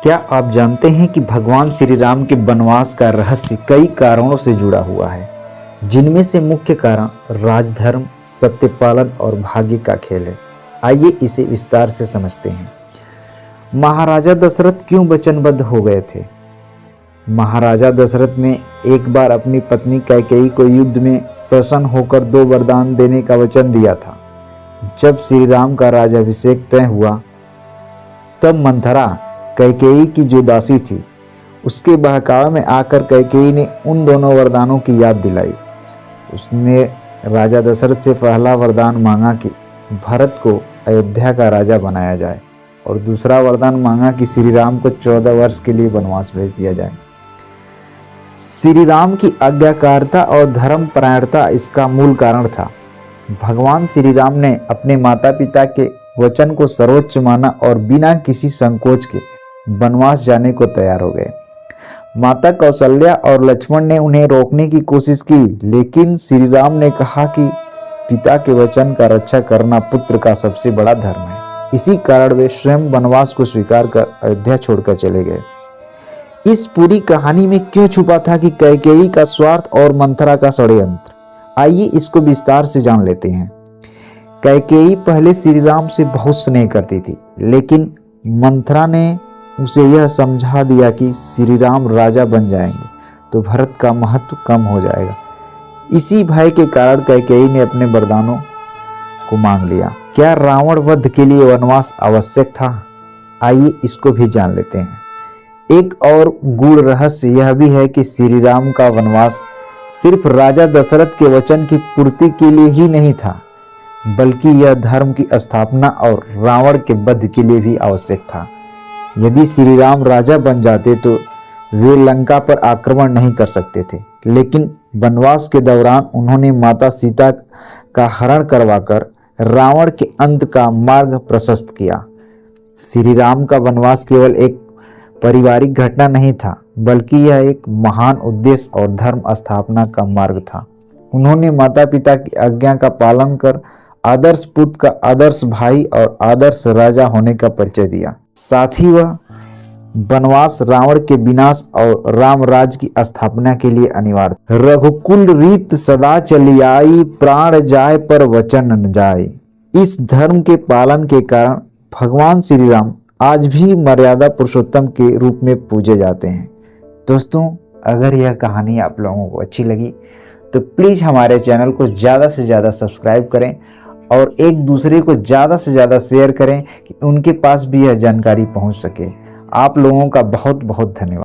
क्या आप जानते हैं कि भगवान श्री राम के वनवास का रहस्य कई कारणों से जुड़ा हुआ है, जिनमें से मुख्य कारण राजधर्म, सत्यपालन और भाग्य का खेल है। आइए इसे विस्तार से समझते हैं। महाराजा दशरथ क्यों वचनबद्ध हो गए थे? महाराजा दशरथ ने एक बार अपनी पत्नी कैकेयी को युद्ध में प्रसन्न होकर 2 वरदान देने का वचन दिया था। जब श्री राम का राज्याभिषेक तय हुआ तब मंथरा, कैकेयी की जो दासी थी, उसके बहकावे में आकर कैकेयी ने उन दोनों वरदानों की याद दिलाई। उसने राजा दशरथ से पहला वरदान मांगा कि भरत को अयोध्या का राजा बनाया जाए और दूसरा वरदान मांगा कि श्री राम को 14 वर्ष के लिए वनवास भेज दिया जाए। श्री राम की आज्ञाकारिता और धर्मपरायणता इसका मूल कारण था। भगवान श्री राम ने अपने माता पिता के वचन को सर्वोच्च माना और बिना किसी संकोच के वनवास जाने को तैयार हो गए। माता कौशल्या और लक्ष्मण ने उन्हें रोकने की कोशिश की, लेकिन श्री राम ने कहा कि पिता के वचन का रक्षा करना पुत्र का सबसे बड़ा धर्म है। इसी कारण वे स्वयं वनवास को स्वीकार कर अयोध्या छोड़कर चले गए। इस पूरी कहानी में क्यों छुपा था कि कैकेयी का स्वार्थ और मंथरा का षड्यंत्र? आइए इसको विस्तार से जान लेते हैं। कैकेयी पहले श्री राम से बहुत स्नेह करती थी, लेकिन मंथरा ने उसे यह समझा दिया कि श्री राम राजा बन जाएंगे तो भरत का महत्व कम हो जाएगा। इसी भय के कारण कैकेयी ने अपने वरदानों को मांग लिया। क्या रावण वध के लिए वनवास आवश्यक था? आइए इसको भी जान लेते हैं। एक और गूढ़ रहस्य यह भी है कि श्री राम का वनवास सिर्फ राजा दशरथ के वचन की पूर्ति के लिए ही नहीं था, बल्कि यह धर्म की स्थापना और रावण के वध के लिए भी आवश्यक था। यदि श्री राम राजा बन जाते तो वे लंका पर आक्रमण नहीं कर सकते थे, लेकिन वनवास के दौरान उन्होंने माता सीता का हरण करवाकर रावण के अंत का मार्ग प्रशस्त किया। श्री राम का वनवास केवल एक पारिवारिक घटना नहीं था, बल्कि यह एक महान उद्देश्य और धर्म स्थापना का मार्ग था। उन्होंने माता पिता की आज्ञा का पालन कर आदर्श पुत्र का आदर्श भाई और आदर्श राजा होने का परिचय दिया। साथ ही वह वनवास रावण के विनाश और राम राज्य की स्थापना के लिए अनिवार्य। रघुकुल रीत सदा चली आई, प्राण जाए पर वचन न जाए। इस धर्म के पालन के कारण भगवान श्री राम आज भी मर्यादा पुरुषोत्तम के रूप में पूजे जाते हैं। दोस्तों, अगर यह कहानी आप लोगों को अच्छी लगी तो प्लीज़ हमारे चैनल को ज़्यादा से ज़्यादा सब्सक्राइब करें और एक दूसरे को ज़्यादा से ज़्यादा शेयर करें कि उनके पास भी यह जानकारी पहुंच सके। आप लोगों का बहुत बहुत धन्यवाद।